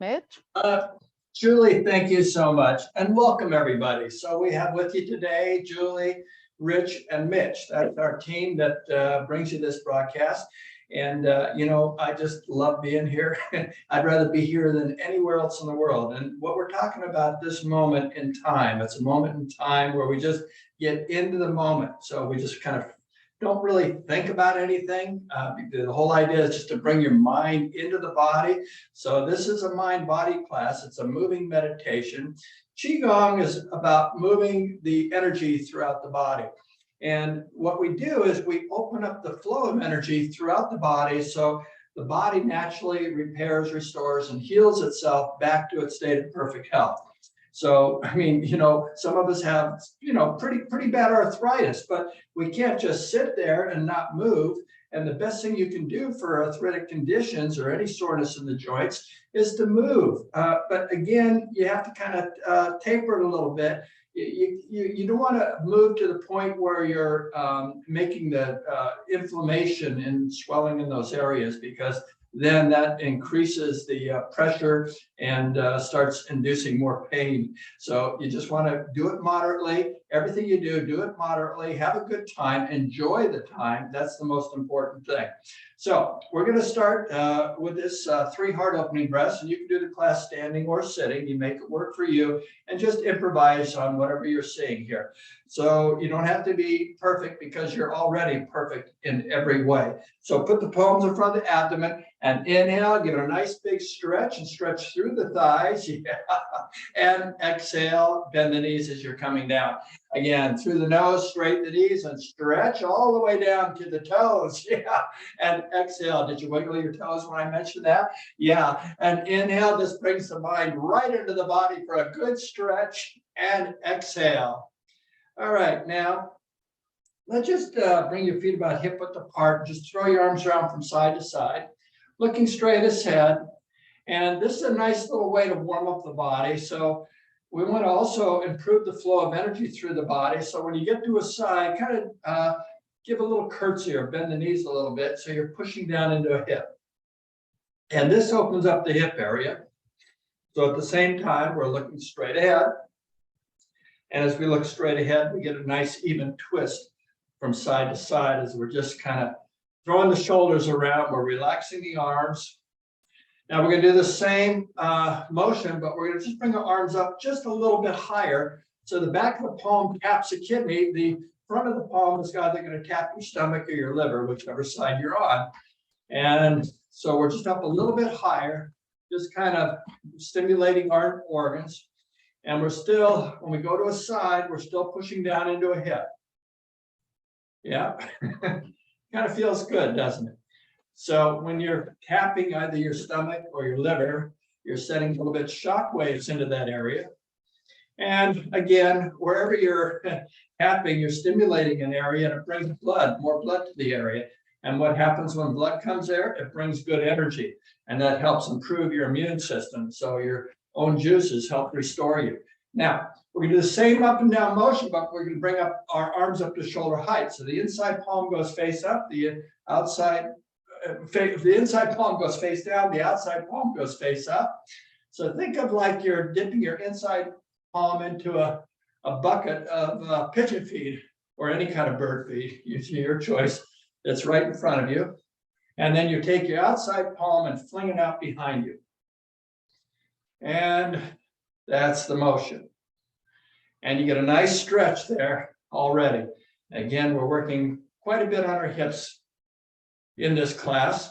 Mitch. Julie, thank you so much, and welcome everybody. So we have with you today, Julie, Rich, and Mitch. That's our team that brings you this broadcast. And I just love being here. I'd rather be here than anywhere else in the world. And what we're talking about this moment in time, it's a moment in time where we just get into the moment. So we just kind of don't really think about anything. The whole idea is just to bring your mind into the body. So this is a mind-body class. It's a moving meditation. Qigong is about moving the energy throughout the body. And what we do is we open up the flow of energy throughout the body so the body naturally repairs, restores, and heals itself back to its state of perfect health. So, I mean, some of us have, pretty bad arthritis, but we can't just sit there and not move. And the best thing you can do for arthritic conditions or any soreness in the joints is to move. But again, you have to kind of taper it a little bit. You don't want to move to the point where you're making the inflammation and swelling in those areas, because then that increases the pressure and starts inducing more pain. So you just want to do it moderately. Everything you do it moderately, have a good time, enjoy the time. That's the most important thing. So we're going to start with this 3 heart opening breaths, and you can do the class standing or sitting. You make it work for you and just improvise on whatever you're seeing here. So you don't have to be perfect because you're already perfect in every way. So put the palms in front of the abdomen and inhale, give it a nice big stretch and stretch through the thighs. Yeah. And exhale, bend the knees as you're coming down. Again, through the nose, straighten the knees and stretch all the way down to the toes. Yeah. And exhale. Did you wiggle your toes when I mentioned that? Yeah. And inhale, this brings the mind right into the body for a good stretch, and exhale. All right. Now, let's just bring your feet about hip width apart. Just throw your arms around from side to side, looking straight ahead. And this is a nice little way to warm up the body. So we want to also improve the flow of energy through the body. So when you get to a side, kind of give a little curtsy or bend the knees a little bit. So you're pushing down into a hip. And this opens up the hip area. So at the same time, we're looking straight ahead. And as we look straight ahead, we get a nice even twist from side to side as we're just kind of throwing the shoulders around. We're relaxing the arms. Now we're going to do the same motion, but we're going to just bring our arms up just a little bit higher. So the back of the palm taps the kidney. The front of the palm is either going to tap your stomach or your liver, whichever side you're on. And so we're just up a little bit higher, just kind of stimulating our organs. And we're still, when we go to a side, we're still pushing down into a hip. Yeah, kind of feels good, doesn't it? So when you're tapping either your stomach or your liver, you're sending a little bit shock waves into that area. And again, wherever you're tapping, you're stimulating an area and it brings more blood to the area. And what happens when blood comes there? It brings good energy, and that helps improve your immune system. So your own juices help restore you. Now, we're going to do the same up and down motion, but we're going to bring up our arms up to shoulder height. So the inside palm goes face up, the inside palm goes face down, the outside palm goes face up. So think of like you're dipping your inside palm into a bucket of pigeon feed or any kind of bird feed, your choice, that's right in front of you. And then you take your outside palm and fling it out behind you. And that's the motion. And you get a nice stretch there already. Again, we're working quite a bit on our hips in this class.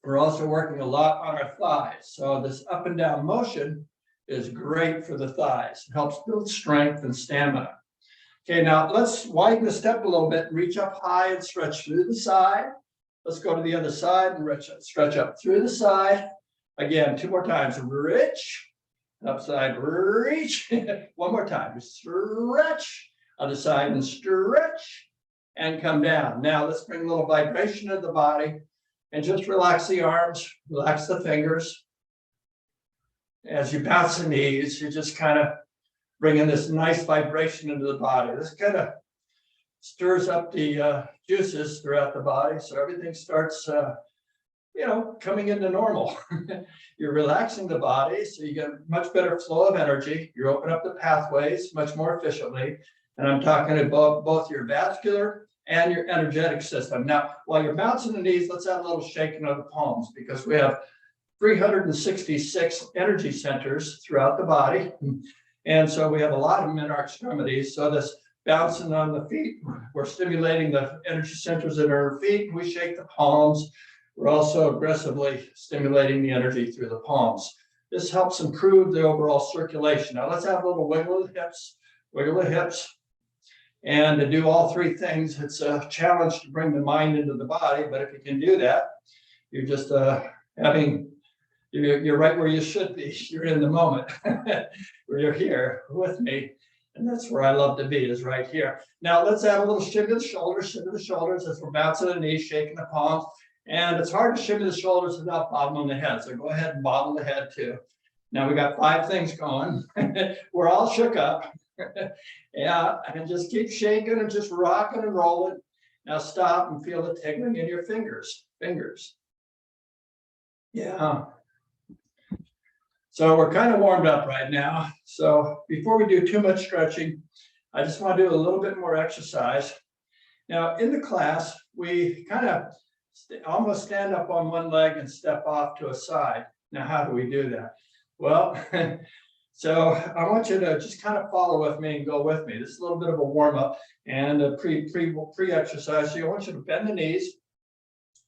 We're also working a lot on our thighs. So this up and down motion is great for the thighs. It helps build strength and stamina. Okay, now let's widen the step a little bit and reach up high and stretch through the side. Let's go to the other side and stretch up through the side. Again, 2 more times. Reach, upside, reach. 1 more time. Stretch, other side and stretch. And come down. Now let's bring a little vibration to the body and just relax the arms, relax the fingers. As you bounce the knees, you're just kind of bringing this nice vibration into the body. This kind of stirs up the juices throughout the body. So everything starts coming into normal. You're relaxing the body, so you get much better flow of energy. You open up the pathways much more efficiently. And I'm talking about both your vascular and your energetic system. Now, while you're bouncing the knees, let's have a little shaking of the palms, because we have 366 energy centers throughout the body. And so we have a lot of them in our extremities. So this bouncing on the feet, we're stimulating the energy centers in our feet. We shake the palms. We're also aggressively stimulating the energy through the palms. This helps improve the overall circulation. Now let's have a little wiggle of the hips, wiggle the hips. And to do all three things, it's a challenge to bring the mind into the body, but if you can do that, you're just you're right where you should be. You're in the moment, where you're here with me. And that's where I love to be, is right here. Now let's add a little shimmy of the shoulders as we're bouncing the knees, shaking the palms. And it's hard to shimmy the shoulders without bobbling the head. So go ahead and bobble the head too. Now we got 5 things going. We're all shook up. Yeah, and just keep shaking and just rocking and rolling. Now stop and feel the tingling in your fingers. Yeah. So we're kind of warmed up right now. So before we do too much stretching, I just want to do a little bit more exercise. Now in the class, we kind of almost stand up on one leg and step off to a side. Now, how do we do that? Well, so I want you to just kind of follow with me and go with me. This is a little bit of a warm up and a pre-exercise. So I want you to bend the knees.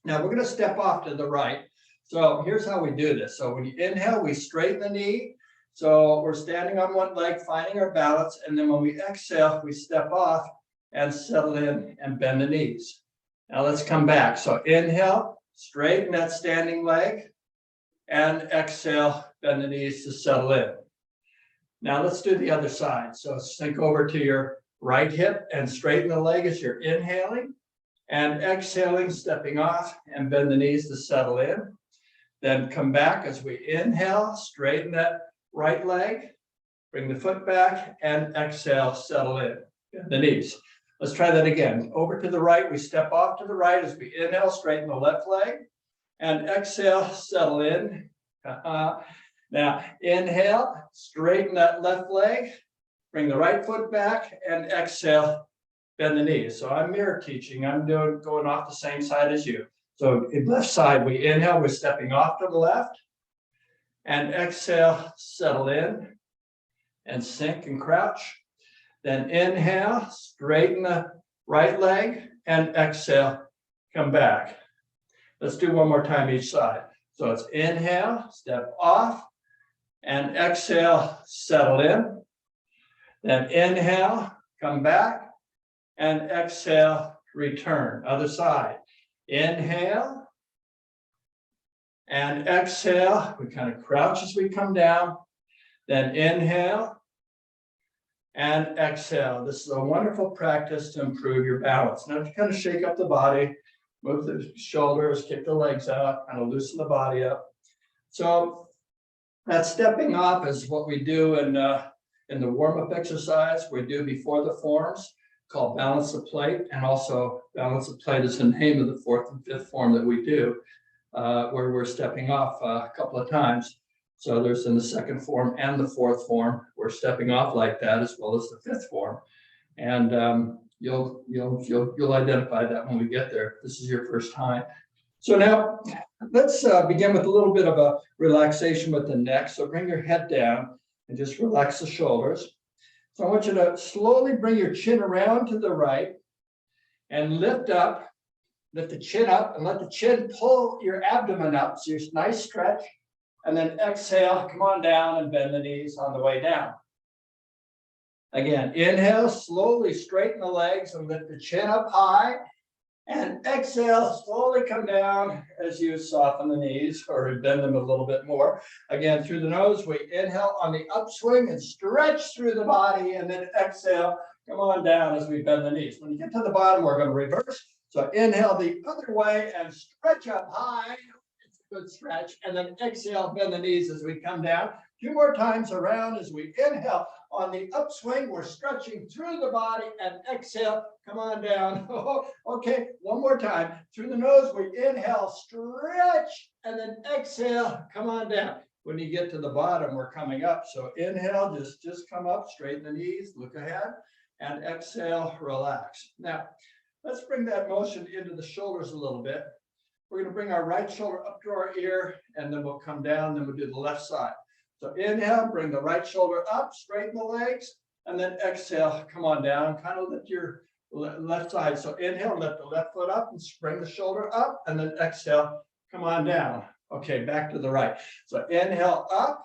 Now we're going to step off to the right. So here's how we do this. So when you inhale, we straighten the knee. So we're standing on one leg, finding our balance. And then when we exhale, we step off and settle in and bend the knees. Now let's come back. So inhale, straighten that standing leg, and exhale, bend the knees to settle in. Now let's do the other side. So sink over to your right hip and straighten the leg as you're inhaling, and exhaling, stepping off and bend the knees to settle in. Then come back as we inhale, straighten that right leg, bring the foot back, and exhale, settle in, bend the knees. Let's try that again. Over to the right, we step off to the right as we inhale, straighten the left leg, and exhale, settle in. Now, inhale, straighten that left leg, bring the right foot back, and exhale, bend the knees. So I'm mirror teaching. I'm going off the same side as you. So in left side, we inhale, we're stepping off to the left, and exhale, settle in, and sink and crouch. Then inhale, straighten the right leg, and exhale, come back. Let's do one more time each side. So it's inhale, step off, and exhale, settle in. Then inhale, come back, and exhale, return. Other side. Inhale, and exhale. We kind of crouch as we come down. Then inhale, and exhale. This is a wonderful practice to improve your balance. Now, to kind of shake up the body, move the shoulders, kick the legs out, kind of loosen the body up. So that stepping off is what we do in the warm-up exercise we do before the forms, called balance the plate. And also balance the plate is the name of the 4th and 5th form that we do, where we're stepping off a couple of times. So there's in the 2nd form and the 4th form, we're stepping off like that, as well as the 5th form. And you'll identify that when we get there. This is your first time. So now let's begin with a little bit of a relaxation with the neck. So bring your head down and just relax the shoulders. So I want you to slowly bring your chin around to the right and lift the chin up, and let the chin pull your abdomen up. So you're nice stretch. And then exhale, come on down and bend the knees on the way down. Again, inhale, slowly straighten the legs and lift the chin up high. And exhale, slowly come down as you soften the knees or bend them a little bit more. Again, through the nose, we inhale on the upswing and stretch through the body. And then exhale, come on down as we bend the knees. When you get to the bottom, we're going to reverse. So inhale the other way and stretch up high. good stretch. And then exhale, bend the knees as we come down. A few more times around as we inhale. On the upswing, we're stretching through the body, and exhale, come on down. Okay, one more time. Through the nose, we inhale, stretch, and then exhale, come on down. When you get to the bottom, we're coming up. So inhale, just come up, straighten the knees, look ahead, and exhale, relax. Now, let's bring that motion into the shoulders a little bit. We're going to bring our right shoulder up to our ear, and then we'll come down, then we'll do the left side. So inhale, bring the right shoulder up, straighten the legs, and then exhale, come on down, kind of lift your left side. So inhale, lift the left foot up and bring the shoulder up, and then exhale, come on down. Okay, back to the right. So inhale up,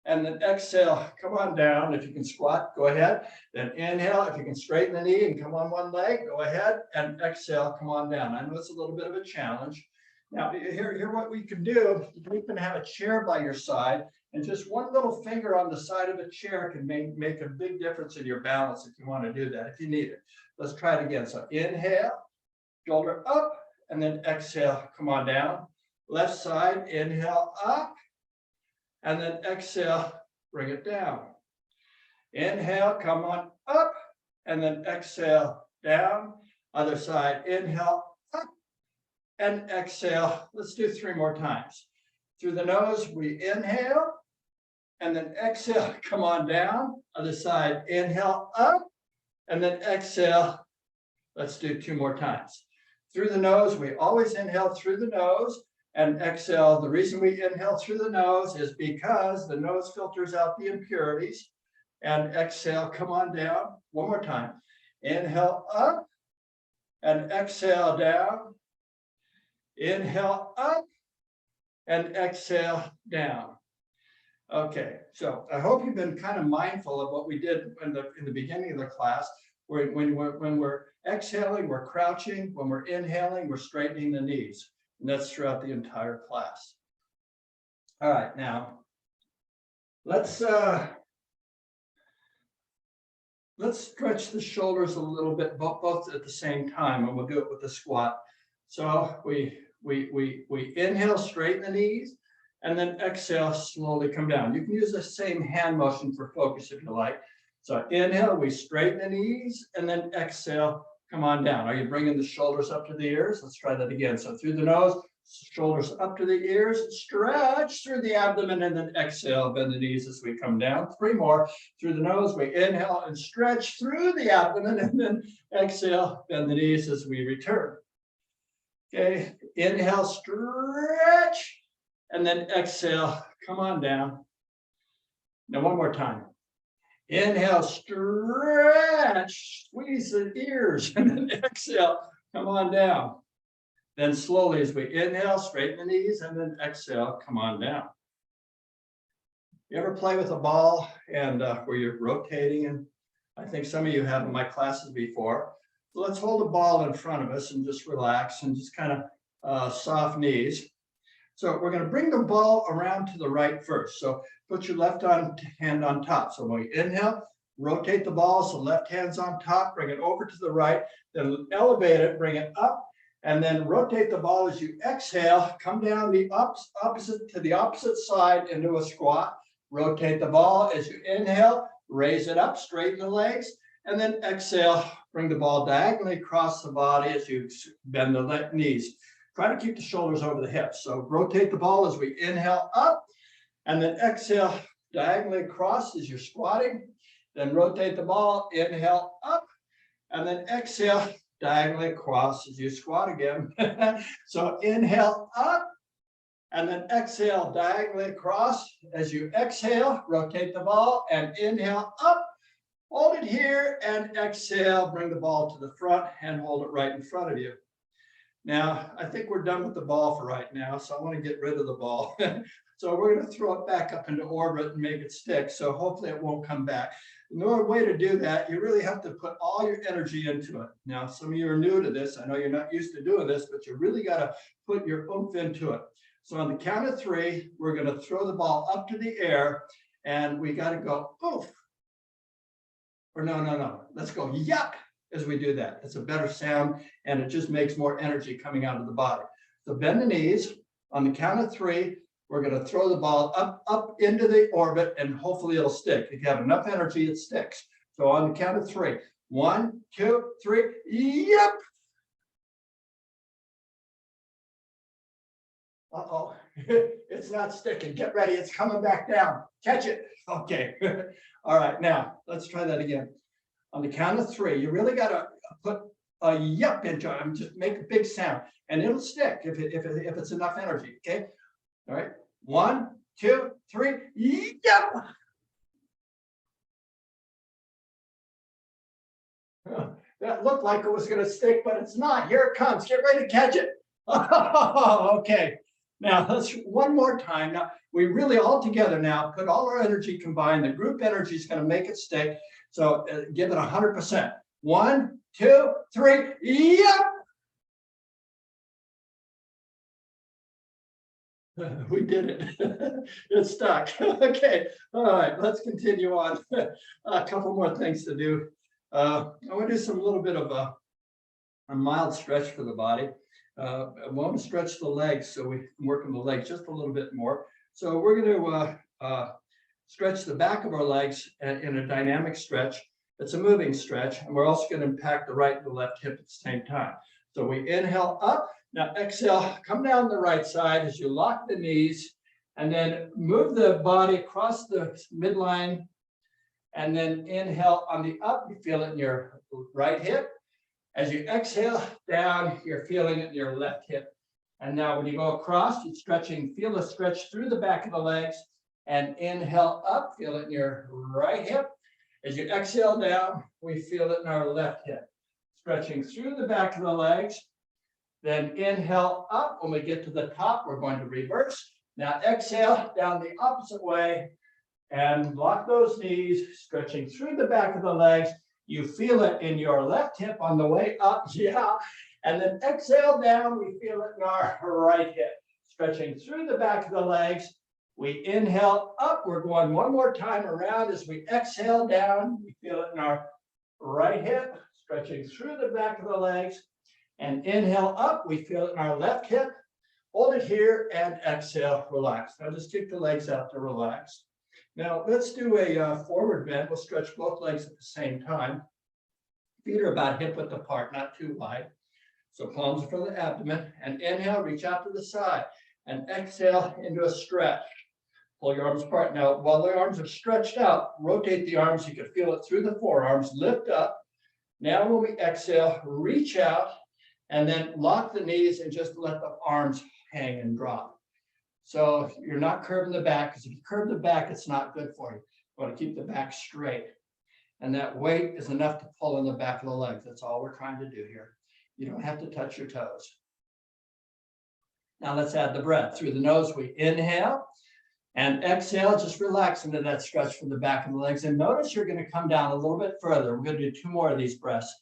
and then exhale, come on down. If you can squat, go ahead. Then inhale, if you can straighten the knee and come on one leg, go ahead, and exhale, come on down. I know it's a little bit of a challenge. Now, here what we can do, you can have a chair by your side, and just one little finger on the side of a chair can make a big difference in your balance if you want to do that, if you need it. Let's try it again. So inhale, shoulder up, and then exhale, come on down. Left side, inhale up, and then exhale, bring it down. Inhale, come on up, and then exhale, down. Other side, inhale, up, and exhale. Let's do 3 more times. Through the nose, we inhale, and then exhale, come on down. Other side, inhale, up, and then exhale. Let's do 2 more times. Through the nose, we always inhale through the nose and exhale. The reason we inhale through the nose is because the nose filters out the impurities. And exhale, come on down. 1 more time. Inhale up, and exhale down. Inhale up, and exhale down. Okay, so I hope you've been kind of mindful of what we did in the beginning of the class. When we're exhaling, we're crouching. When we're inhaling, we're straightening the knees. And that's throughout the entire class. All right, now let's stretch the shoulders a little bit, both at the same time, and we'll do it with the squat. So we inhale, straighten the knees, and then exhale, slowly come down. You can use the same hand motion for focus if you like. So inhale, we straighten the knees, and then exhale, come on down. Are you bringing the shoulders up to the ears? Let's try that again. So through the nose, shoulders up to the ears, stretch through the abdomen, and then exhale, bend the knees as we come down. 3 more. Through the nose, we inhale and stretch through the abdomen, and then exhale, bend the knees as we return. Okay, inhale, stretch, and then exhale, come on down. Now 1 more time. Inhale, stretch, squeeze the ears, and then exhale, come on down. Then slowly as we inhale, straighten the knees, and then exhale, come on down. You ever play with a ball and where you're rotating? And I think some of you have in my classes before. So let's hold the ball in front of us and just relax and just kind of soft knees. So we're going to bring the ball around to the right first. So put your left hand on top. So when we inhale, rotate the ball. So left hand's on top, bring it over to the right, then elevate it, bring it up, and then rotate the ball as you exhale. Come down the opposite to the opposite side into a squat. Rotate the ball as you inhale, raise it up, straighten the legs, and then exhale, bring the ball diagonally across the body as you bend the knees. Try to keep the shoulders over the hips. So rotate the ball as we inhale up, and then exhale diagonally across as you're squatting. Then rotate the ball, inhale up, and then exhale diagonally across as you squat again. So inhale up, and then exhale diagonally across as you exhale. Rotate the ball and inhale up. Hold it here and exhale. Bring the ball to the front and hold it right in front of you. Now, I think we're done with the ball for right now, so I want to get rid of the ball. So we're going to throw it back up into orbit and make it stick. So hopefully it won't come back. In order way to do that, you really have to put all your energy into it. Now, some of you are new to this. I know you're not used to doing this, but you really got to put your oomph into it. So on the count of 3, we're going to throw the ball up to the air, and we got to go oof. Or no. Let's go yuck as we do that. It's a better sound, and it just makes more energy coming out of the body. So bend the knees. On the count of three, we're going to throw the ball up into the orbit, and hopefully it'll stick. If you have enough energy, it sticks. So on the count of three, 1, 2, 3, yep. Uh-oh, it's not sticking. Get ready, it's coming back down. Catch it. Okay. All right, now let's try that again. On the count of three, you really got to put a yep into it. Just make a big sound, and it'll stick if it's enough energy. Okay. All right. 1, 2, 3. Yep. That looked like it was going to stick, but it's not. Here it comes. Get ready to catch it. Okay. Now let's one more time. Now we really all together now put all our energy combined. The group energy is going to make it stick. So give it 100%. 1, 2, 3. Yep. We did it. It stuck. Okay. All right. Let's continue on. A couple more things to do. I want to do some little bit of a mild stretch for the body. I want to stretch the legs, so we can work on the legs just a little bit more. So we're going to stretch the back of our legs in a dynamic stretch. It's a moving stretch, and we're also going to impact the right and the left hip at the same time. So we inhale up. Now exhale, come down the right side as you lock the knees, and then move the body across the midline, and then inhale on the up. You feel it in your right hip. As you exhale down, you're feeling it in your left hip. And now when you go across, you're stretching, feel the stretch through the back of the legs, and inhale up, feel it in your right hip. As you exhale down, we feel it in our left hip. Stretching through the back of the legs, then inhale up. When we get to the top, we're going to reverse. Now exhale down the opposite way and lock those knees, stretching through the back of the legs. You feel it in your left hip on the way up, yeah. And then exhale down, we feel it in our right hip. Stretching through the back of the legs. We inhale up, we're going one more time around. As we exhale down, we feel it in our right hip. Stretching through the back of the legs. And inhale up, we feel it in our left hip. Hold it here and exhale, relax. Now just kick the legs out to relax. Now let's do a forward bend. We'll stretch both legs at the same time. Feet are about hip width apart, not too wide. So palms are for the abdomen. And inhale, reach out to the side. And exhale into a stretch. Pull your arms apart. Now, while the arms are stretched out, rotate the arms. You can feel it through the forearms. Lift up. Now when we exhale, reach out. And then lock the knees and just let the arms hang and drop. So you're not curving the back, because if you curve the back, it's not good for you. You want to keep the back straight. And that weight is enough to pull in the back of the legs. That's all we're trying to do here. You don't have to touch your toes. Now let's add the breath. Through the nose, we inhale and exhale. Just relax into that stretch from the back of the legs. And notice you're going to come down a little bit further. We're going to do 2 more of these breaths.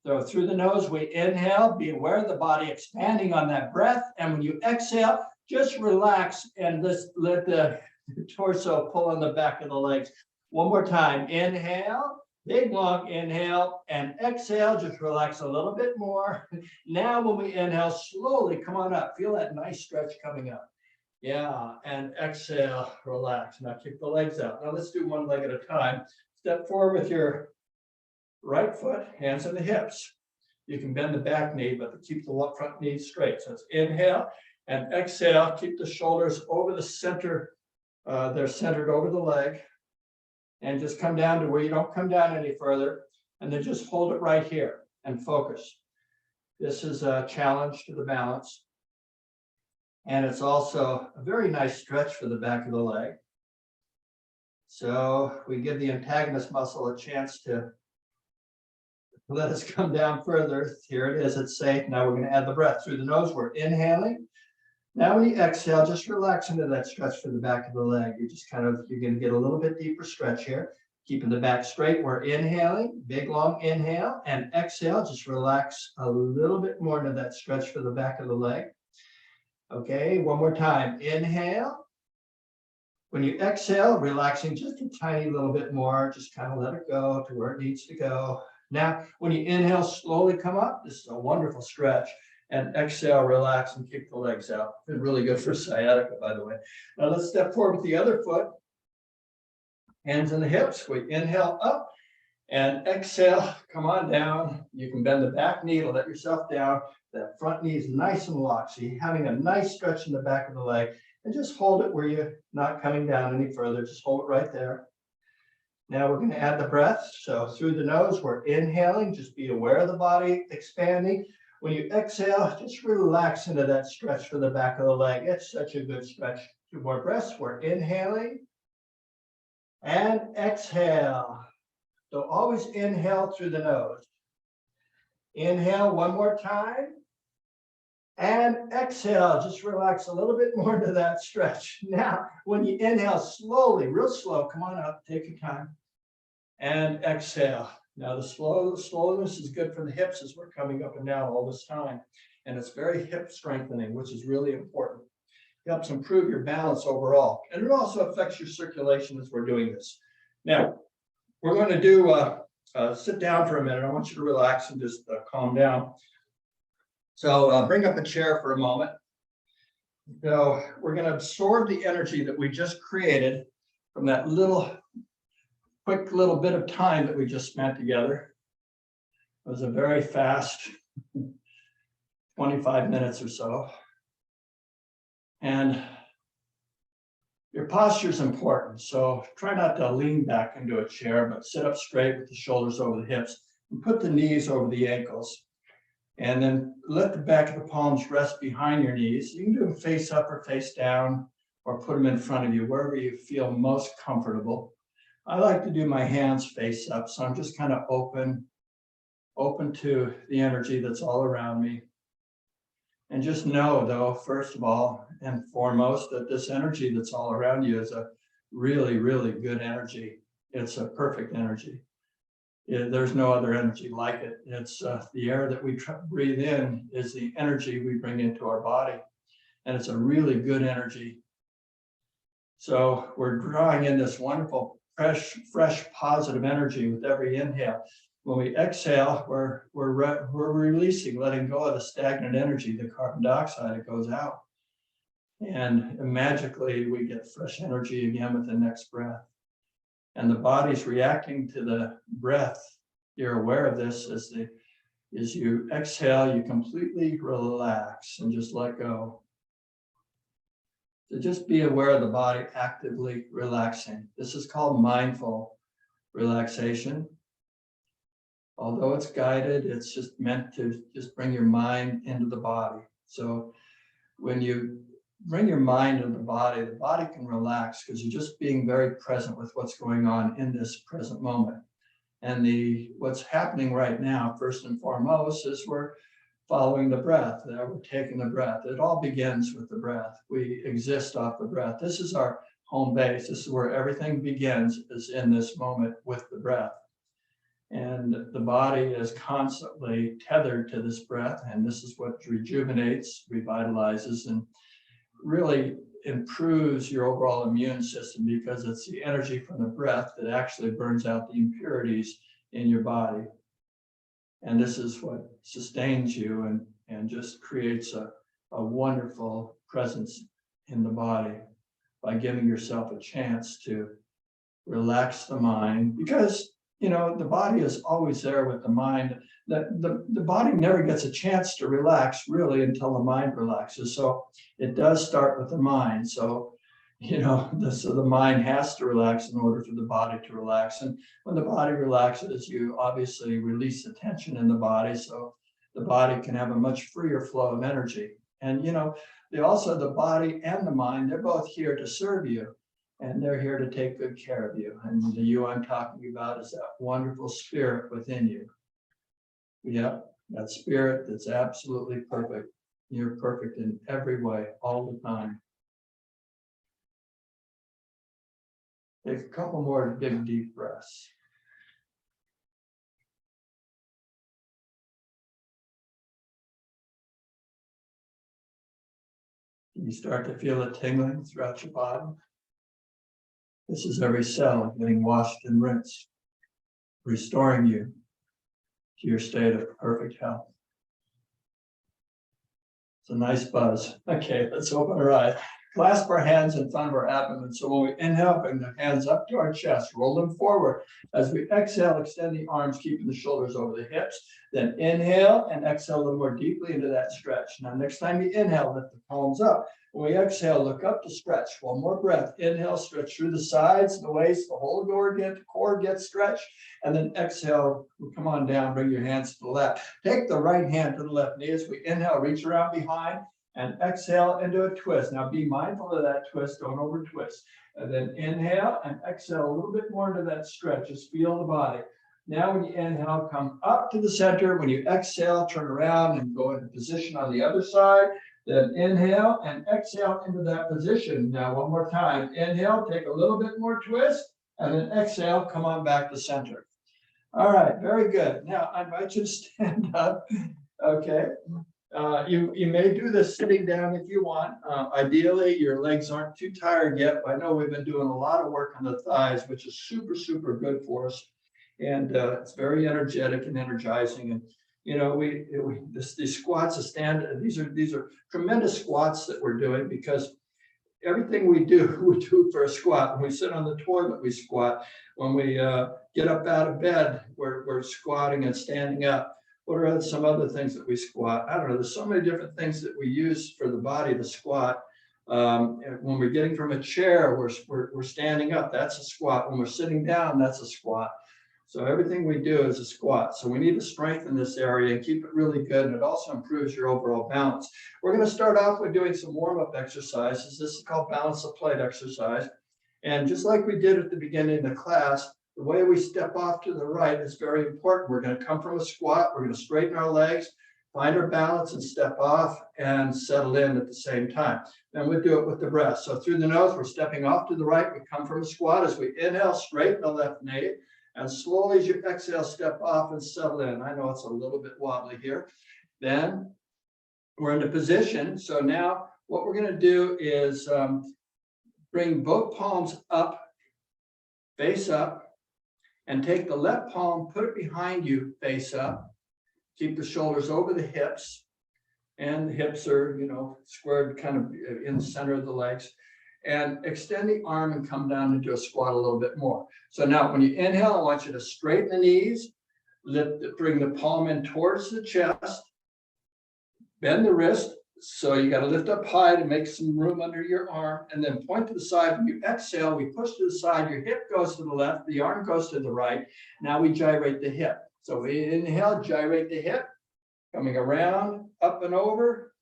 So through the nose, we inhale. Be aware of the body expanding on that breath. And when you exhale, just relax and let the torso pull on the back of the legs. One more time. Inhale, big long inhale, and exhale. Just relax a little bit more. Now when we inhale, slowly come on up. Feel that nice stretch coming up. Yeah, and exhale, relax. Now kick the legs out. Now let's do one leg at a time. Step forward with your right foot, hands on the hips. You can bend the back knee, but keep the front knee straight. So it's inhale. And exhale, keep the shoulders over the center. They're centered over the leg. And just come down to where you don't come down any further. And then just hold it right here and focus. This is a challenge to the balance. And it's also a very nice stretch for the back of the leg. So we give the antagonist muscle a chance to let us come down further. Here it is, it's safe. Now we're going to add the breath through the nose. We're inhaling. Now when you exhale, just relax into that stretch for the back of the leg. You're going to get a little bit deeper stretch here. Keeping the back straight. We're inhaling, big long inhale, and exhale. Just relax a little bit more into that stretch for the back of the leg. Okay, one more time. Inhale. When you exhale, relaxing just a tiny little bit more. Just kind of let it go to where it needs to go. Now, when you inhale, slowly come up. This is a wonderful stretch. And exhale, relax and kick the legs out. It's really good for sciatica, by the way. Now let's step forward with the other foot. Hands in the hips. We inhale up and exhale. Come on down. You can bend the back knee to let yourself down. That front knee is nice and locked. So you're having a nice stretch in the back of the leg. And just hold it where you're not coming down any further. Just hold it right there. Now we're going to add the breath. So through the nose, we're inhaling. Just be aware of the body expanding. When you exhale, just relax into that stretch for the back of the leg. It's such a good stretch. 2 more breaths. We're inhaling and exhale. So always inhale through the nose. Inhale one more time. And exhale, just relax a little bit more to that stretch. Now, when you inhale slowly, real slow, come on up, take your time. And exhale. Now the slowness is good for the hips as we're coming up and down all this time. And it's very hip strengthening, which is really important. It helps improve your balance overall. And it also affects your circulation as we're doing this. Now, we're going to do, sit down for a minute. I want you to relax and just calm down. So bring up a chair for a moment. So we're going to absorb the energy that we just created from that quick little bit of time that we just spent together. It was a very fast 25 minutes or so. And your posture is important. So try not to lean back into a chair, but sit up straight with the shoulders over the hips and put the knees over the ankles. And then let the back of the palms rest behind your knees. You can do them face up or face down, or put them in front of you, wherever you feel most comfortable. I like to do my hands face up, so I'm just kind of open to the energy that's all around me. And just know, though, first of all and foremost, that this energy that's all around you is a really, really good energy. It's a perfect energy. There's no other energy like it. It's the air that we breathe in is the energy we bring into our body. And it's a really good energy. So we're drawing in this wonderful, fresh, positive energy with every inhale. When we exhale, we're releasing, letting go of the stagnant energy, the carbon dioxide that goes out. And magically, we get fresh energy again with the next breath. And the body's reacting to the breath. You're aware of this as you exhale, you completely relax and just let go. So just be aware of the body actively relaxing. This is called mindful relaxation. Although it's guided, it's just meant to just bring your mind into the body. So when you bring your mind into the body can relax because you're just being very present with what's going on in this present moment. And what's happening right now, first and foremost, is we're following the breath. We're taking the breath. It all begins with the breath. We exist off the breath. This is our home base. This is where everything begins, is in this moment with the breath. And the body is constantly tethered to this breath. And this is what rejuvenates, revitalizes, and really improves your overall immune system, because it's the energy from the breath that actually burns out the impurities in your body. And this is what sustains you and just creates a wonderful presence in the body by giving yourself a chance to relax the mind. Because, the body is always there with the mind. The body never gets a chance to relax really until the mind relaxes. So it does start with the mind. So, the mind has to relax in order for the body to relax. And when the body relaxes, you obviously release the tension in the body. So the body can have a much freer flow of energy. And, the body and the mind, they're both here to serve you. And they're here to take good care of you. And the you I'm talking about is that wonderful spirit within you. Yep, that spirit that's absolutely perfect. You're perfect in every way, all the time. Take a couple more big, deep breaths. You start to feel it tingling throughout your body. This is every cell getting washed and rinsed, restoring you to your state of perfect health. It's a nice buzz. Okay, let's open our eyes. Clasp our hands in front of our abdomen. So when we inhale, bring the hands up to our chest, roll them forward. As we exhale, extend the arms, keeping the shoulders over the hips. Then inhale and exhale a little more deeply into that stretch. Now, next time you inhale, lift the palms up. When we exhale, look up to stretch. One more breath. Inhale, stretch through the sides, the waist, the whole core gets stretched. And then exhale, come on down, bring your hands to the left. Take the right hand to the left knee. As we inhale, reach around behind and exhale into a twist. Now be mindful of that twist, don't over twist. And then inhale and exhale a little bit more into that stretch. Just feel the body. Now when you inhale, come up to the center. When you exhale, turn around and go into position on the other side. Then inhale and exhale into that position. Now one more time. Inhale, take a little bit more twist, and then exhale, come on back to center. All right, very good. Now I invite you to stand up. Okay. You may do this sitting down if you want. Ideally, your legs aren't too tired yet. I know we've been doing a lot of work on the thighs, which is super, super good for us. And it's very energetic and energizing. And you know, these squats, these are tremendous squats that we're doing, because everything we do for a squat. When we sit on the toilet, we squat. When we get up out of bed, we're squatting and standing up. What are some other things that we squat? I don't know. There's so many different things that we use for the body to squat. When we're getting from a chair, we're standing up. That's a squat. When we're sitting down, that's a squat. So everything we do is a squat. So we need to strengthen this area and keep it really good. And it also improves your overall balance. We're going to start off with doing some warm-up exercises. This is called balance the plate exercise. And just like we did at the beginning of the class, the way we step off to the right is very important. We're going to come from a squat. We're going to straighten our legs, find our balance, and step off and settle in at the same time. Then we'll do it with the breath. So through the nose, we're stepping off to the right. We come from a squat. As we inhale, straighten the left knee. And slowly as you exhale, step off and settle in. I know it's a little bit wobbly here. Then we're into position. So now what we're going to do is bring both palms up, face up, and take the left palm, put it behind you, face up. Keep the shoulders over the hips. And the hips are, squared kind of in the center of the legs. And extend the arm and come down into a squat a little bit more. So now when you inhale, I want you to straighten the knees, bring the palm in towards the chest, bend the wrist. So you got to lift up high to make some room under your arm, and then point to the side. When you exhale, we push to the side, your hip goes to the left, the arm goes to the right. Now we gyrate the hip. So we inhale, gyrate the hip, coming around, up and over.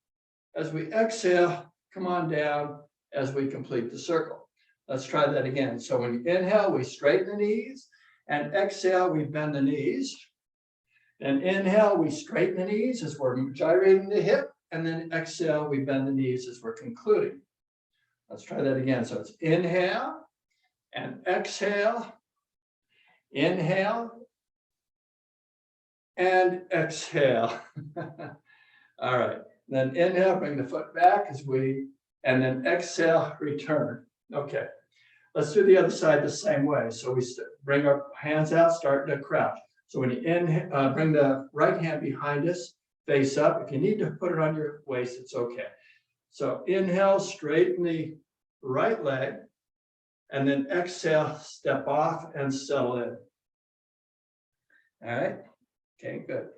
As we exhale, come on down as we complete the circle. Let's try that again. So when you inhale, we straighten the knees, and exhale, we bend the knees. And inhale, we straighten the knees as we're gyrating the hip, and then exhale, we bend the knees as we're concluding. Let's try that again. So it's inhale and exhale, inhale and exhale. All right, then inhale, bring the foot back and then exhale, return. Okay, let's do the other side the same way. So we bring our hands out, start to crouch. So when you inhale, bring the right hand behind us, face up. If you need to put it on your waist, it's okay. So inhale, straighten the right leg, and then exhale, step off and settle in. All right, okay, good.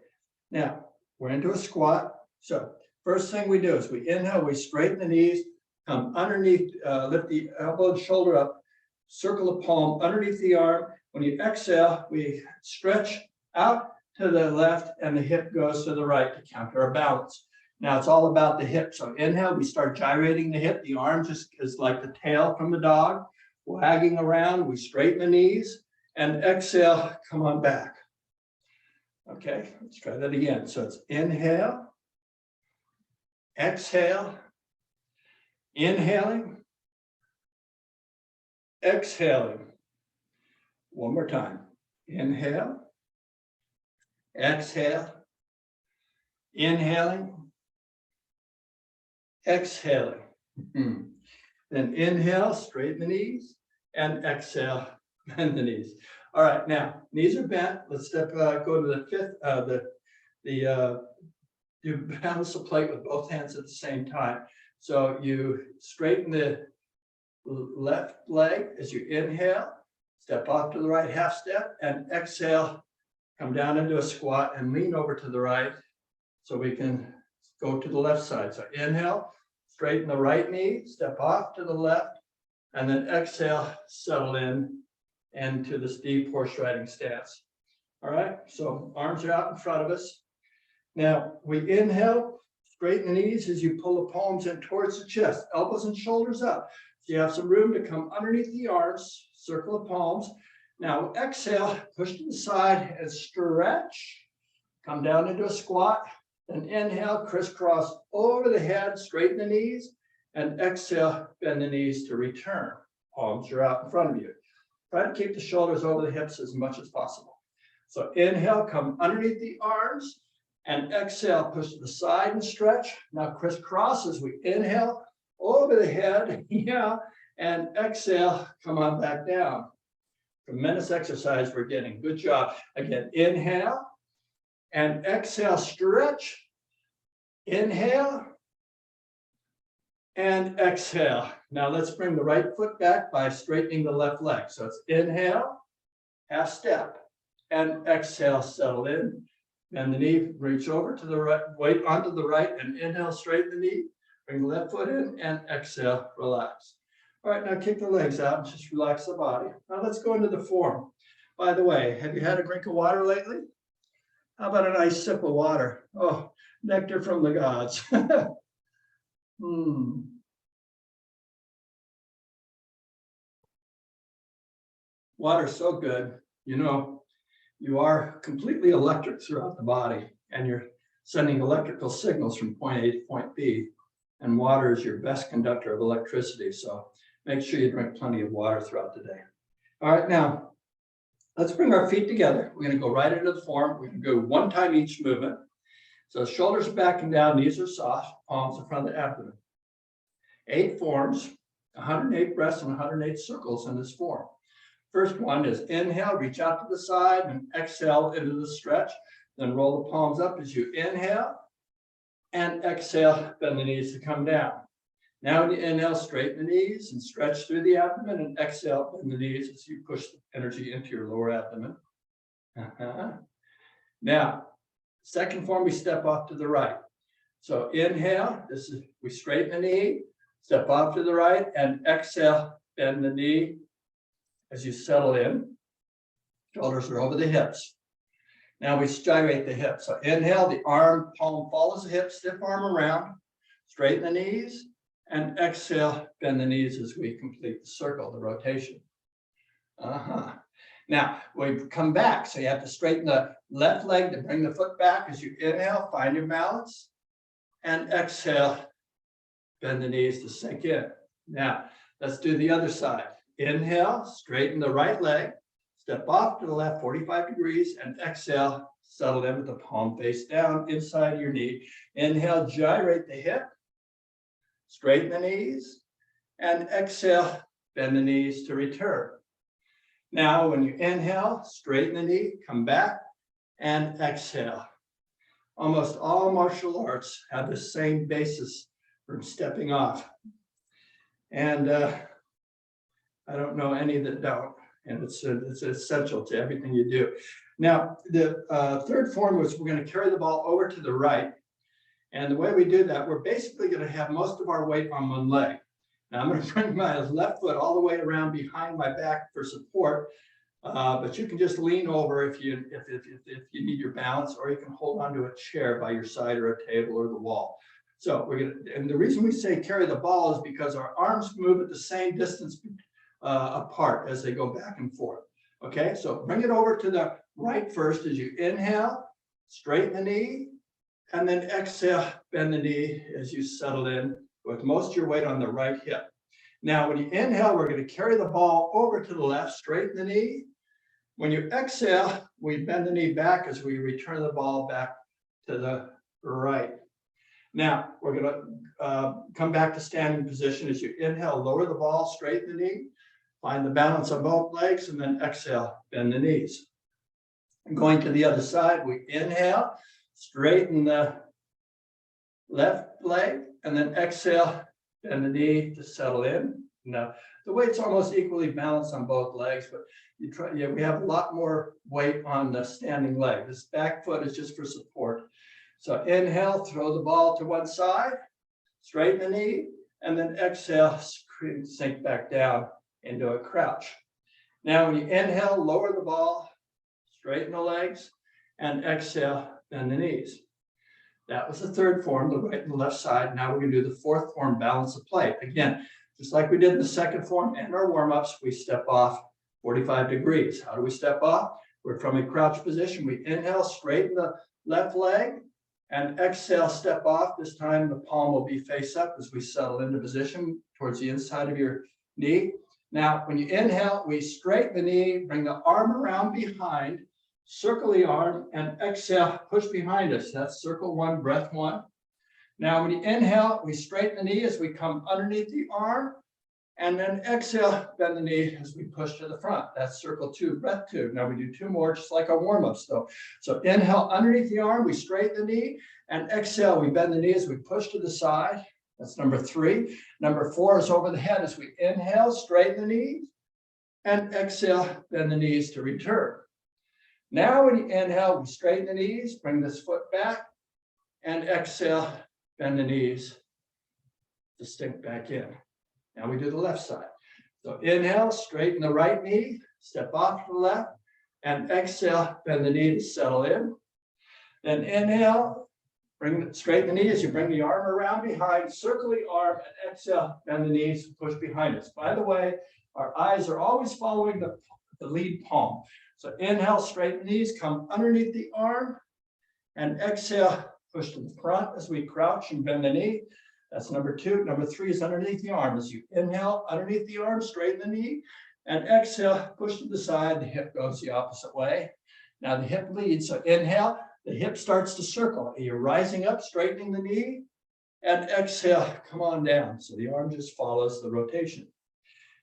Now, we're into a squat. So first thing we do is we inhale, we straighten the knees, come underneath, lift the elbow and shoulder up, circle the palm underneath the arm. When you exhale, we stretch out to the left and the hip goes to the right to counter our balance. Now it's all about the hip. So inhale, we start gyrating the hip. The arm just is like the tail from a dog, wagging around. We straighten the knees, and exhale, come on back. Okay, let's try that again. So it's inhale, exhale, inhaling, exhaling. One more time. Inhale, exhale, inhaling, exhaling. Then inhale, straighten the knees, and exhale, bend the knees. All right, now knees are bent. Let's go to the fifth, the you balance the plate with both hands at the same time. So you straighten the left leg as you inhale, step off to the right half step, and exhale, come down into a squat and lean over to the right so we can go to the left side. So inhale, straighten the right knee, step off to the left, and then exhale, settle in into this deep horse riding stance. All right, so arms are out in front of us. Now we inhale, straighten the knees as you pull the palms in towards the chest, elbows and shoulders up. So you have some room to come underneath the arms, circle the palms. Now exhale, push to the side and stretch. Come down into a squat, and inhale, crisscross over the head, straighten the knees, and exhale, bend the knees to return. Palms are out in front of you. Try to keep the shoulders over the hips as much as possible. So inhale, come underneath the arms, and exhale, push to the side and stretch. Now crisscross as we inhale, over the head, yeah, and exhale, come on back down. Tremendous exercise we're getting. Good job. Again, inhale and exhale, stretch. Inhale and exhale. Now let's bring the right foot back by straightening the left leg. So it's inhale, half step, and exhale, settle in. Bend the knee, reach over to the right, weight onto the right, and inhale, straighten the knee. Bring the left foot in and exhale, relax. All right, now kick the legs out and just relax the body. Now let's go into the form. By the way, have you had a drink of water lately? How about a nice sip of water? Oh, nectar from the gods. Water's so good. You know, you are completely electric throughout the body, and you're sending electrical signals from point A to point B. And water is your best conductor of electricity. So make sure you drink plenty of water throughout the day. All right, now let's bring our feet together. We're going to go right into the form. We can go one time each movement. So shoulders are back and down, knees are soft, palms in front of the abdomen. 8 forms, 108 breaths and 108 circles in this form. First one is inhale, reach out to the side, and exhale into the stretch. Then roll the palms up as you inhale, and exhale, bend the knees to come down. Now when you inhale, straighten the knees and stretch through the abdomen, and exhale, bend the knees as you push the energy into your lower abdomen. Now, second form, we step off to the right. So inhale, we straighten the knee, step off to the right, and exhale, bend the knee as you settle in. Shoulders are over the hips. Now we gyrate the hips. So inhale, the arm, palm follows the hip, stiff arm around, straighten the knees, and exhale, bend the knees as we complete the circle, the rotation. Now we come back. So you have to straighten the left leg to bring the foot back as you inhale, find your balance, and exhale, bend the knees to sink in. Now let's do the other side. Inhale, straighten the right leg, step off to the left 45 degrees, and exhale, settle in with the palm face down inside your knee. Inhale, gyrate the hip, straighten the knees, and exhale, bend the knees to return. Now, when you inhale, straighten the knee, come back, and exhale. Almost all martial arts have the same basis for stepping off. And I don't know any that don't. And it's essential to everything you do. Now, the third form was we're going to carry the ball over to the right. And the way we do that, we're basically going to have most of our weight on one leg. Now, I'm going to bring my left foot all the way around behind my back for support. But you can just lean over if you need your balance, or you can hold onto a chair by your side or a table or the wall. So we're going to, and the reason we say carry the ball is because our arms move at the same distance apart as they go back and forth. Okay, so bring it over to the right first as you inhale, straighten the knee, and then exhale, bend the knee as you settle in with most of your weight on the right hip. Now, when you inhale, we're going to carry the ball over to the left, straighten the knee. When you exhale, we bend the knee back as we return the ball back to the right. Now, we're going to come back to standing position as you inhale, lower the ball, straighten the knee. Find the balance on both legs, and then exhale, bend the knees. And going to the other side, we inhale, straighten the left leg, and then exhale, bend the knee to settle in. Now, the weight's almost equally balanced on both legs, but we have a lot more weight on the standing leg. This back foot is just for support. So inhale, throw the ball to one side, straighten the knee, and then exhale, sink back down into a crouch. Now, when you inhale, lower the ball, straighten the legs, and exhale, bend the knees. That was the third form, the right and the left side. Now we're going to do the fourth form, balance the plate. Again, just like we did in the second form and our warm-ups, we step off 45 degrees. How do we step off? We're from a crouch position. We inhale, straighten the left leg, and exhale, step off. This time the palm will be face up as we settle into position towards the inside of your knee. Now, when you inhale, we straighten the knee, bring the arm around behind, circle the arm, and exhale, push behind us. That's circle one, breath one. Now, when you inhale, we straighten the knee as we come underneath the arm, and then exhale, bend the knee as we push to the front. That's circle two, breath two. Now we do two more, just like our warm-ups though. So inhale underneath the arm, we straighten the knee, and exhale, we bend the knee as we push to the side. That's number three. Number four is over the head as we inhale, straighten the knees, and exhale, bend the knees to return. Now, when you inhale, we straighten the knees, bring this foot back, and exhale, bend the knees to sink back in. Now we do the left side. So inhale, straighten the right knee, step off to the left, and exhale, bend the knee to settle in. Then inhale, straighten the knee as you bring the arm around behind, circle the arm, and exhale, bend the knees, push behind us. By the way, our eyes are always following the lead palm. So inhale, straighten the knees, come underneath the arm, and exhale, push to the front as we crouch and bend the knee. That's number two. Number three is underneath the arm. As you inhale, underneath the arm, straighten the knee, and exhale, push to the side. The hip goes the opposite way. Now the hip leads. So inhale, the hip starts to circle. You're rising up, straightening the knee, and exhale, come on down. So the arm just follows the rotation.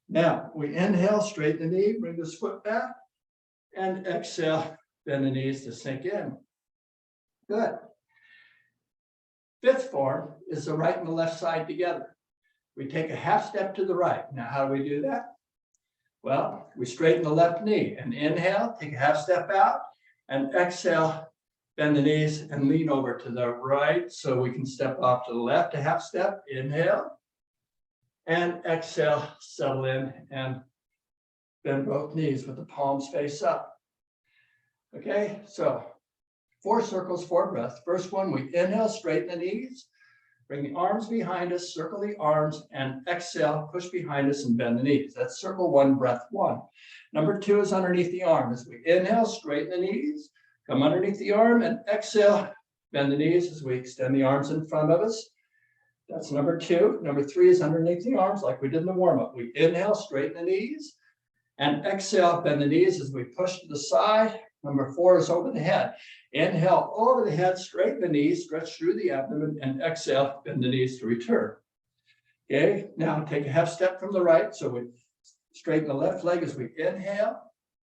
Now we inhale, straighten the knee, bring this foot back, and exhale, bend the knees to sink in. Good. Fifth form is the right and the left side together. We take a half step to the right. Now, how do we do that? Well, we straighten the left knee and inhale, take a half step out, and exhale, bend the knees and lean over to the right so we can step off to the left a half step. Inhale, and exhale, settle in and bend both knees with the palms face up. Okay, so 4 circles, 4 breaths. First one, we inhale, straighten the knees, bring the arms behind us, circle the arms, and exhale, push behind us and bend the knees. That's circle one, breath one. Number 2 is underneath the arm. As we inhale, straighten the knees, come underneath the arm, and exhale, bend the knees as we extend the arms in front of us. That's number 2. Number 3 is underneath the arms, like we did in the warm-up. We inhale, straighten the knees, and exhale, bend the knees as we push to the side. Number 4 is over the head. Inhale over the head, straighten the knees, stretch through the abdomen, and exhale, bend the knees to return. Okay, now take a half step from the right. So we straighten the left leg as we inhale,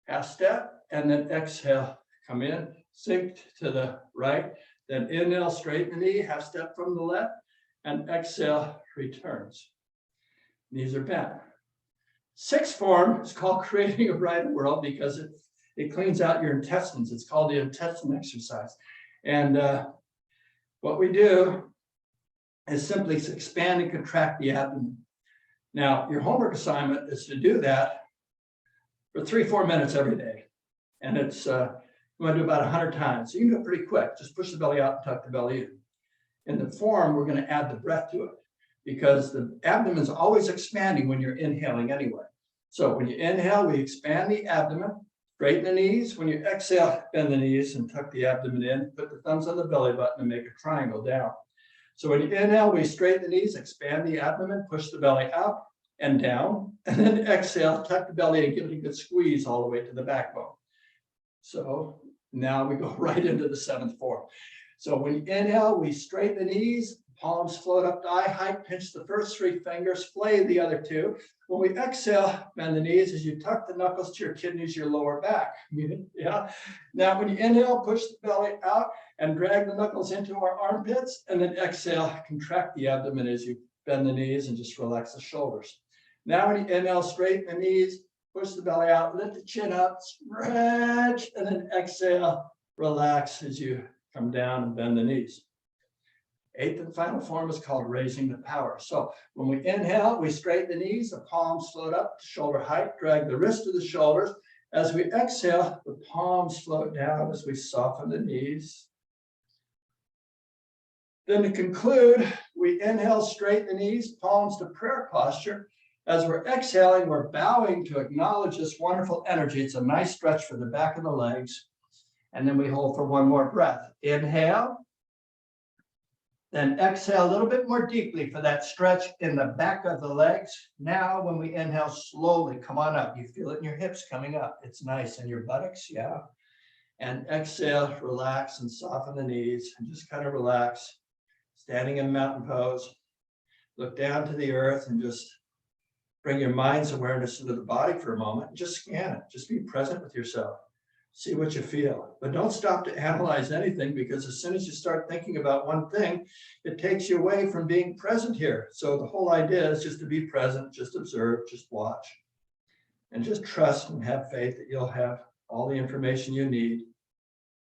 half step, and then exhale, come in, sink to the right. Then inhale, straighten the knee, half step from the left, and exhale, returns. Knees are bent. Sixth form is called creating a brighter world because it cleans out your intestines. It's called the intestine exercise. And what we do is simply expand and contract the abdomen. Now, your homework assignment is to do that for 3-4 minutes every day. And it's, you want to do about 100 times. So you can do it pretty quick. Just push the belly out and tuck the belly in. In the form, we're going to add the breath to it because the abdomen is always expanding when you're inhaling anyway. So when you inhale, we expand the abdomen. Straighten the knees. When you exhale, bend the knees and tuck the abdomen in. Put the thumbs on the belly button and make a triangle down. So when you inhale, we straighten the knees, expand the abdomen, push the belly up and down. And then exhale, tuck the belly and give it a good squeeze all the way to the backbone. So now we go right into the 7th form. So when you inhale, we straighten the knees, palms float up to eye height, pinch the first three fingers, flay the other two. When we exhale, bend the knees as you tuck the knuckles to your kidneys, your lower back. Yeah. Now, when you inhale, push the belly out and drag the knuckles into our armpits, and then exhale, contract the abdomen as you bend the knees and just relax the shoulders. Now, when you inhale, straighten the knees, push the belly out, lift the chin up, stretch, and then exhale, relax as you come down and bend the knees. Eighth and final form is called raising the power. So when we inhale, we straighten the knees, the palms float up to shoulder height, drag the wrist to the shoulders. As we exhale, the palms float down as we soften the knees. Then to conclude, we inhale, straighten the knees, palms to prayer posture. As we're exhaling, we're bowing to acknowledge this wonderful energy. It's a nice stretch for the back of the legs. And then we hold for one more breath. Inhale. Then exhale a little bit more deeply for that stretch in the back of the legs. Now, when we inhale, slowly come on up. You feel it in your hips coming up. It's nice. And your buttocks, yeah. And exhale, relax and soften the knees and just kind of relax. Standing in mountain pose. Look down to the earth and just bring your mind's awareness into the body for a moment. Just scan it. Just be present with yourself. See what you feel. But don't stop to analyze anything, because as soon as you start thinking about one thing, it takes you away from being present here. So the whole idea is just to be present, just observe, just watch, and just trust and have faith that you'll have all the information you need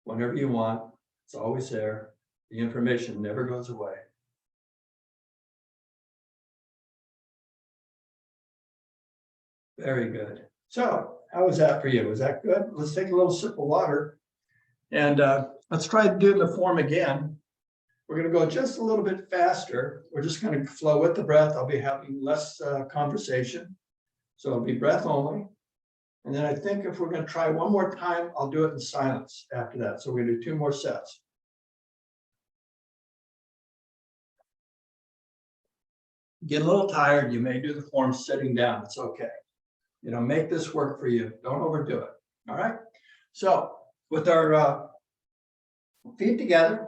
whenever you want. It's always there. The information never goes away. Very good. So how was that for you? Was that good? Let's take a little sip of water and let's try doing the form again. We're going to go just a little bit faster. We're just going to flow with the breath. I'll be having less conversation. So it'll be breath only. And then I think if we're going to try one more time, I'll do it in silence after that. So we're going to do 2 more sets. Get a little tired, you may do the form sitting down. It's okay. You know, make this work for you. Don't overdo it. All right. So with our feet together,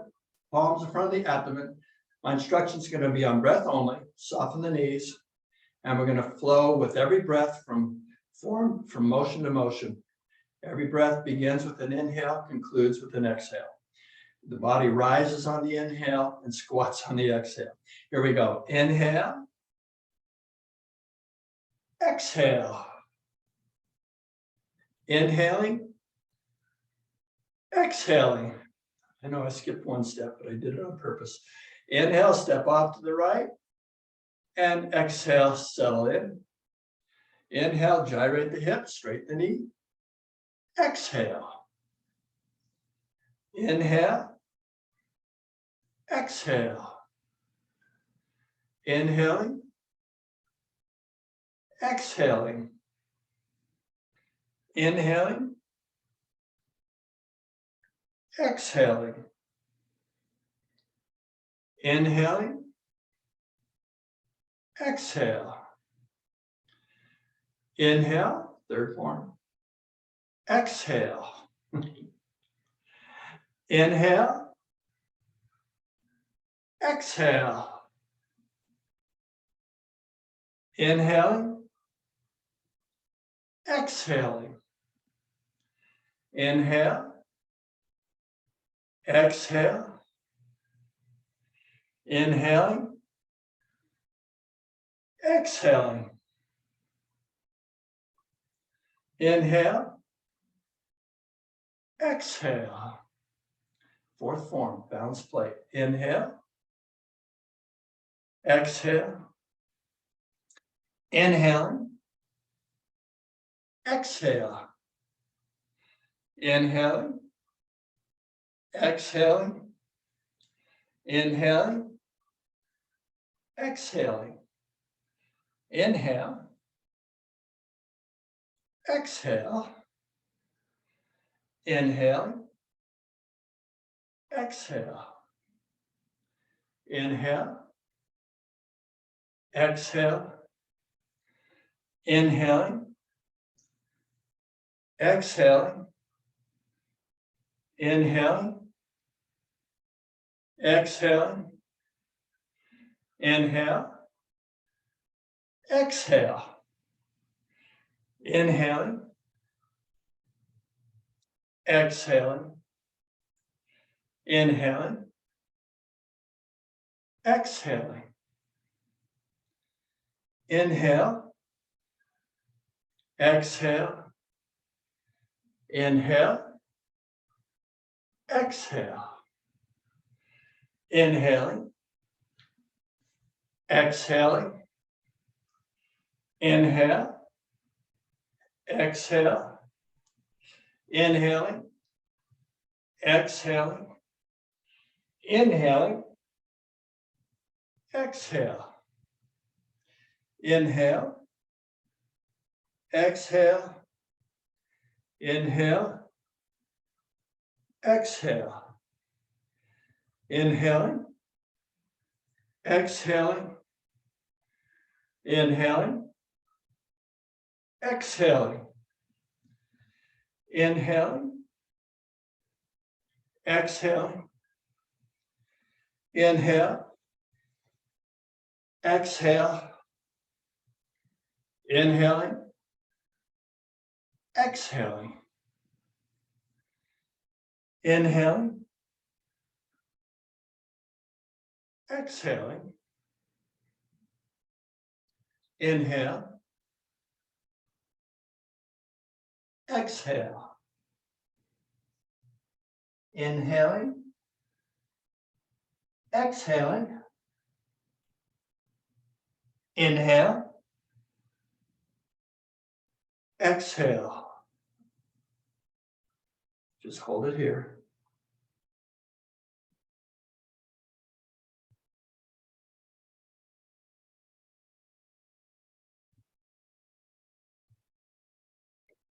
palms in front of the abdomen, my instruction is going to be on breath only. Soften the knees, and we're going to flow with every breath from motion to motion. Every breath begins with an inhale, concludes with an exhale. The body rises on the inhale and squats on the exhale. Here we go. Inhale. Exhale. Inhaling. Exhaling. I know I skipped one step, but I did it on purpose. Inhale, step off to the right. And exhale, settle in. Inhale, gyrate the hips, straighten the knee. Exhale. Inhale. Exhale. Inhaling. Exhaling. Inhaling. Exhaling. Inhaling. Exhale. Inhale, third form. Exhale. Inhale. Exhale. Inhaling. Exhaling. Inhale. Exhale. Inhaling. Exhaling. Inhale. Exhale. Fourth form, balance plate. Inhale. Exhale. Inhaling. Exhale. Inhaling. Exhaling. Inhaling. Exhaling. Inhale. Exhale. Inhaling. Exhale. Inhale. Exhale. Inhaling. Exhaling. Inhaling. Exhaling. Inhale. Exhale. Inhaling. Exhaling. Inhaling. Exhaling. Inhale. Exhale. Inhale. Exhale. Inhaling. Exhaling. Inhale. Exhale. Inhaling. Exhaling. Inhaling. Exhale. Inhale. Exhale. Inhale. Exhale. Inhaling. Exhaling. Inhaling. Exhaling. Inhaling. Exhaling. Inhale. Exhale. Inhaling. Exhaling. Inhaling. Exhaling. Inhale. Exhale. Inhaling. Exhaling. Inhale. Exhale. Just hold it here.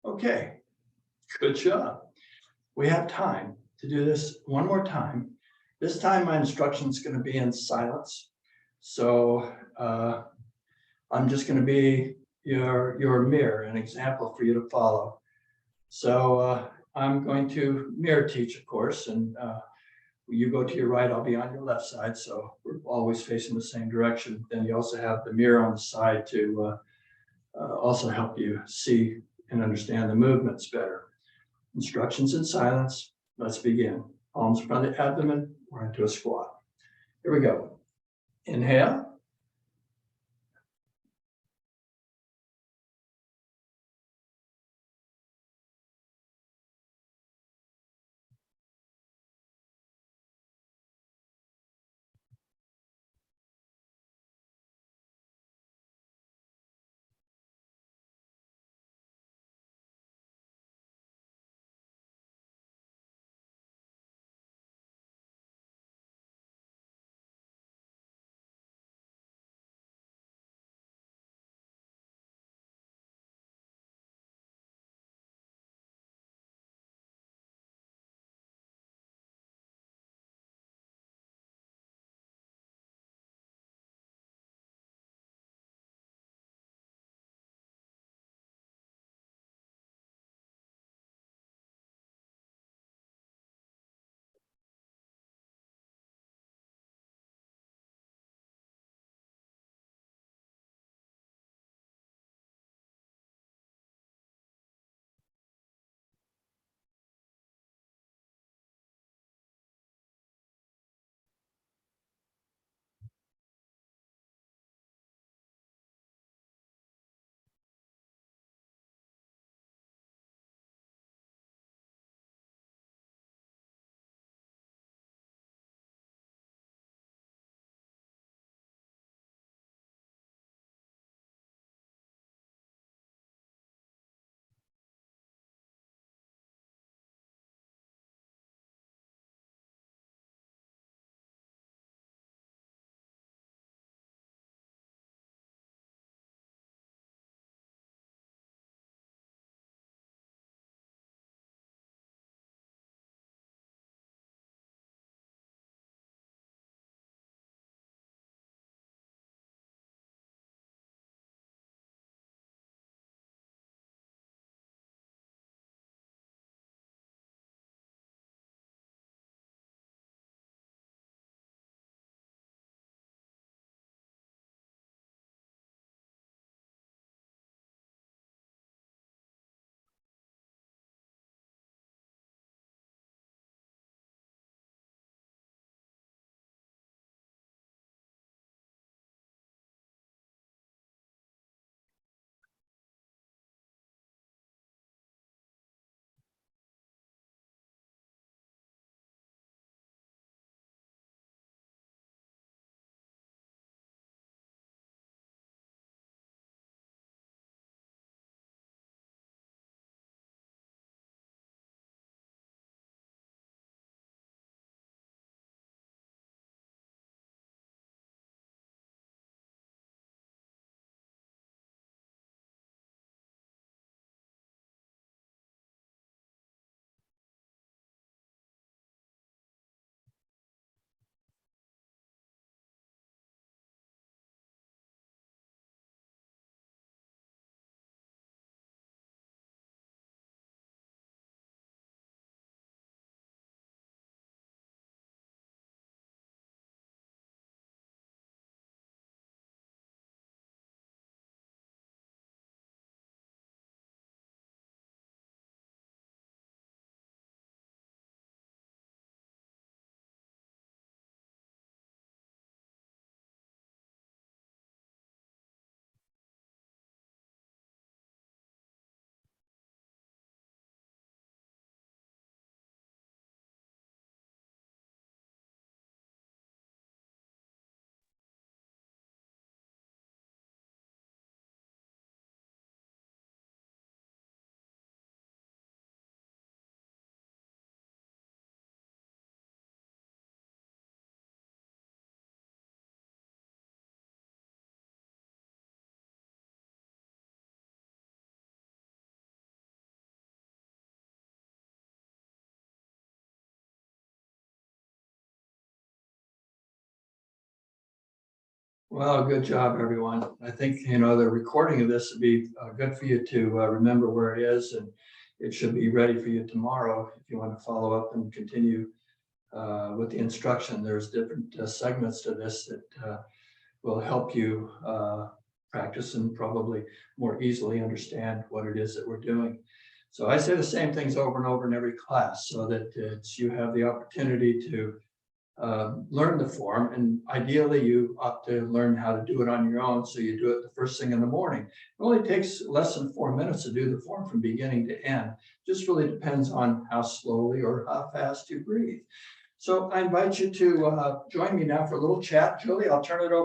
Okay, good job. We have time to do this one more time. This time my instruction is going to be in silence. So I'm just going to be your mirror, an example for you to follow. So I'm going to mirror teach, of course, and you go to your right, I'll be on your left side. So we're always facing the same direction. Then you also have the mirror on the side to also help you see and understand the movements better. Instructions in silence. Let's begin. Palms in front of the abdomen. We're into a squat. Here we go. Inhale. Well, good job, everyone. I think, the recording of this would be good for you to remember where it is, and it should be ready for you tomorrow if you want to follow up and continue with the instruction. There's different segments to this that will help you practice and probably more easily understand what it is that we're doing. So I say the same things over and over in every class so that you have the opportunity to learn the form, and ideally you ought to learn how to do it on your own. So you do it the first thing in the morning. It only takes less than 4 minutes to do the form from beginning to end. Just really depends on how slowly or how fast you breathe. So I invite you to join me now for a little chat. Julie, I'll turn it over